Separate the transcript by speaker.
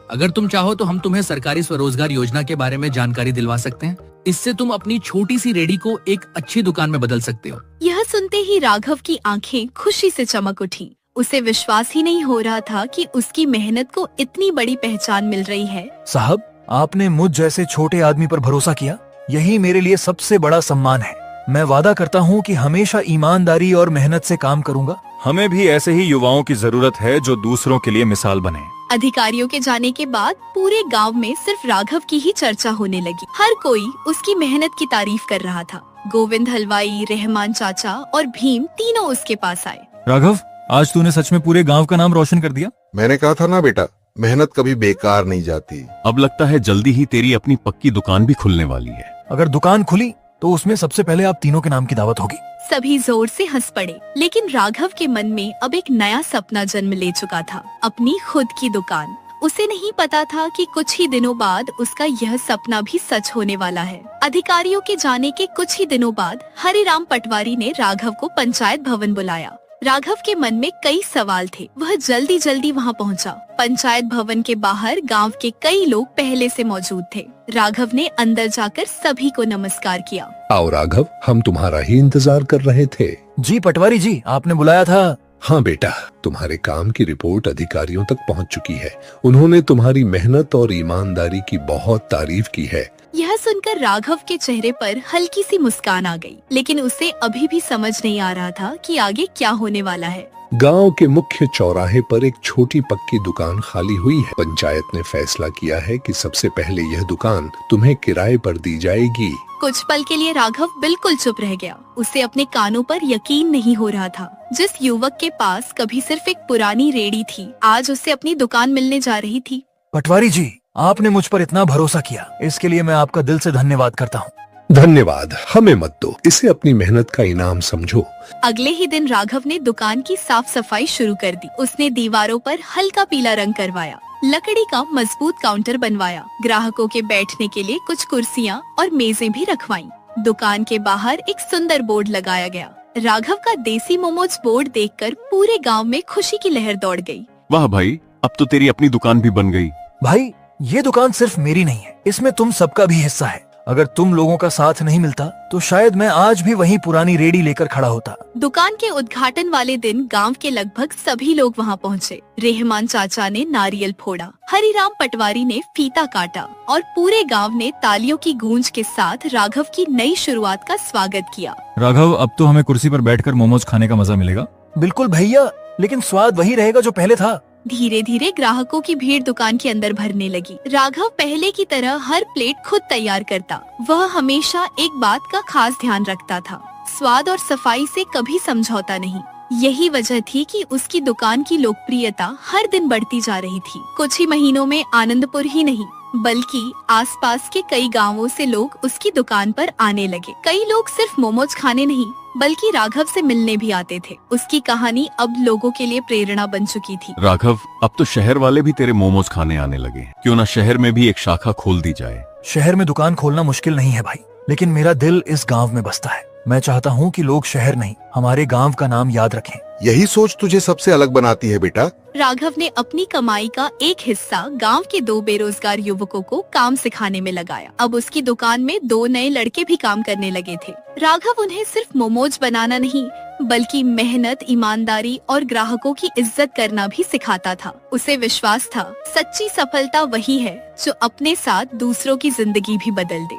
Speaker 1: अगर तुम चाहो तो हम तुम्हें सरकारी स्वरोजगार योजना के बारे में जानकारी दिलवा सकते हैं। इससे तुम अपनी छोटी सी रेडी को एक अच्छी दुकान में बदल सकते हो।
Speaker 2: यह सुनते ही राघव की आंखें खुशी से चमक उठी। उसे विश्वास ही नहीं हो रहा था कि उसकी मेहनत को इतनी बड़ी पहचान मिल रही है।
Speaker 3: साहब, आपने मुझ जैसे छोटे आदमी पर भरोसा किया, यही मेरे लिए सबसे बड़ा सम्मान है। मैं वादा करता हूँ कि हमेशा ईमानदारी और मेहनत से काम करूँगा।
Speaker 4: हमें भी ऐसे ही युवाओं की जरूरत है जो दूसरों के लिए मिसाल बने।
Speaker 2: अधिकारियों के जाने के बाद पूरे गांव में सिर्फ राघव की ही चर्चा होने लगी। हर कोई उसकी मेहनत की तारीफ कर रहा था। गोविंद हलवाई, रहमान चाचा और भीम तीनों उसके पास आए।
Speaker 3: राघव, आज तूने सच में पूरे गांव का नाम रोशन कर दिया।
Speaker 5: मैंने कहा था ना बेटा, मेहनत कभी बेकार नहीं जाती।
Speaker 4: अब लगता है जल्दी ही तेरी अपनी पक्की दुकान भी खुलने वाली है।
Speaker 3: अगर दुकान खुली तो उसमें सबसे पहले आप तीनों के नाम की दावत होगी।
Speaker 2: सभी जोर से हंस पड़े, लेकिन राघव के मन में अब एक नया सपना जन्म ले चुका था, अपनी खुद की दुकान। उसे नहीं पता था कि कुछ ही दिनों बाद उसका यह सपना भी सच होने वाला है। अधिकारियों के जाने के कुछ ही दिनों बाद हरिराम पटवारी ने राघव को पंचायत भवन बुलाया। राघव के मन में कई सवाल थे। वह जल्दी जल्दी वहां पहुंचा। पंचायत भवन के बाहर गांव के कई लोग पहले से मौजूद थे। राघव ने अंदर जाकर सभी को नमस्कार किया।
Speaker 6: आओ राघव, हम तुम्हारा ही इंतजार कर रहे थे।
Speaker 3: जी पटवारी जी, आपने बुलाया था।
Speaker 6: हाँ बेटा, तुम्हारे काम की रिपोर्ट अधिकारियों तक पहुंच चुकी है। उन्होंने तुम्हारी मेहनत और ईमानदारी की बहुत तारीफ की है।
Speaker 2: यह सुनकर राघव के चेहरे पर हल्की सी मुस्कान आ गई, लेकिन उसे अभी भी समझ नहीं आ रहा था कि आगे क्या होने वाला है।
Speaker 6: गांव के मुख्य चौराहे पर एक छोटी पक्की दुकान खाली हुई है। पंचायत ने फैसला किया है कि सबसे पहले यह दुकान तुम्हें किराए पर दी जाएगी।
Speaker 2: कुछ पल के लिए राघव बिल्कुल चुप रह गया। उसे अपने कानों पर यकीन नहीं हो रहा था। जिस युवक के पास कभी सिर्फ एक पुरानी रेडी थी, आज उसे अपनी दुकान मिलने जा रही थी।
Speaker 3: पटवारी जी, आपने मुझ पर इतना भरोसा किया, इसके लिए मैं आपका दिल से धन्यवाद करता हूँ।
Speaker 6: धन्यवाद हमें मत दो, इसे अपनी मेहनत का इनाम समझो।
Speaker 2: अगले ही दिन राघव ने दुकान की साफ सफाई शुरू कर दी। उसने दीवारों पर हल्का पीला रंग करवाया, लकड़ी का मजबूत काउंटर बनवाया, ग्राहकों के बैठने के लिए कुछ कुर्सियां और मेजें भी रखवाईं। दुकान के बाहर एक सुंदर बोर्ड लगाया गया। राघव का देसी मोमोज बोर्ड देखकर पूरे गांव में खुशी की लहर दौड़ गई।
Speaker 4: वाह भाई, अब तो तेरी अपनी दुकान भी बन गई।
Speaker 3: भाई, ये दुकान सिर्फ मेरी नहीं है, इसमें तुम सबका भी हिस्सा है। अगर तुम लोगों का साथ नहीं मिलता तो शायद मैं आज भी वही पुरानी रेडी लेकर खड़ा होता।
Speaker 2: दुकान के उद्घाटन वाले दिन गांव के लगभग सभी लोग वहां पहुंचे। रहमान चाचा ने नारियल फोड़ा, हरिराम पटवारी ने फीता काटा और पूरे गांव ने तालियों की गूंज के साथ राघव की नई शुरुआत का स्वागत किया।
Speaker 3: राघव, अब तो हमें कुर्सी पर बैठकर मोमोज खाने का मजा मिलेगा। बिल्कुल भैया, लेकिन स्वाद वही रहेगा जो पहले था।
Speaker 2: धीरे धीरे ग्राहकों की भीड़ दुकान के अंदर भरने लगी। राघव पहले की तरह हर प्लेट खुद तैयार करता। वह हमेशा एक बात का खास ध्यान रखता था, स्वाद और सफाई से कभी समझौता नहीं। यही वजह थी कि उसकी दुकान की लोकप्रियता हर दिन बढ़ती जा रही थी। कुछ ही महीनों में आनंदपुर ही नहीं बल्कि आसपास के कई गांवों से लोग उसकी दुकान पर आने लगे। कई लोग सिर्फ मोमोज खाने नहीं बल्कि राघव से मिलने भी आते थे। उसकी कहानी अब लोगों के लिए प्रेरणा बन चुकी थी।
Speaker 4: राघव, अब तो शहर वाले भी तेरे मोमोज खाने आने लगे। क्यों ना शहर में भी एक शाखा खोल दी जाए।
Speaker 3: शहर में दुकान खोलना मुश्किल नहीं है भाई, लेकिन मेरा दिल इस गांव में बसता है। मैं चाहता हूँ कि लोग शहर नहीं, हमारे गांव का नाम याद रखें।
Speaker 5: यही सोच तुझे सबसे अलग बनाती है बेटा।
Speaker 2: राघव ने अपनी कमाई का एक हिस्सा गांव के 2 बेरोजगार युवकों को काम सिखाने में लगाया। अब उसकी दुकान में 2 नए लड़के भी काम करने लगे थे। राघव उन्हें सिर्फ मोमोज बनाना नहीं बल्कि मेहनत, ईमानदारी और ग्राहकों की इज्जत करना भी सिखाता था। उसे विश्वास था, सच्ची सफलता वही है जो अपने साथ दूसरों की जिंदगी भी बदल दे।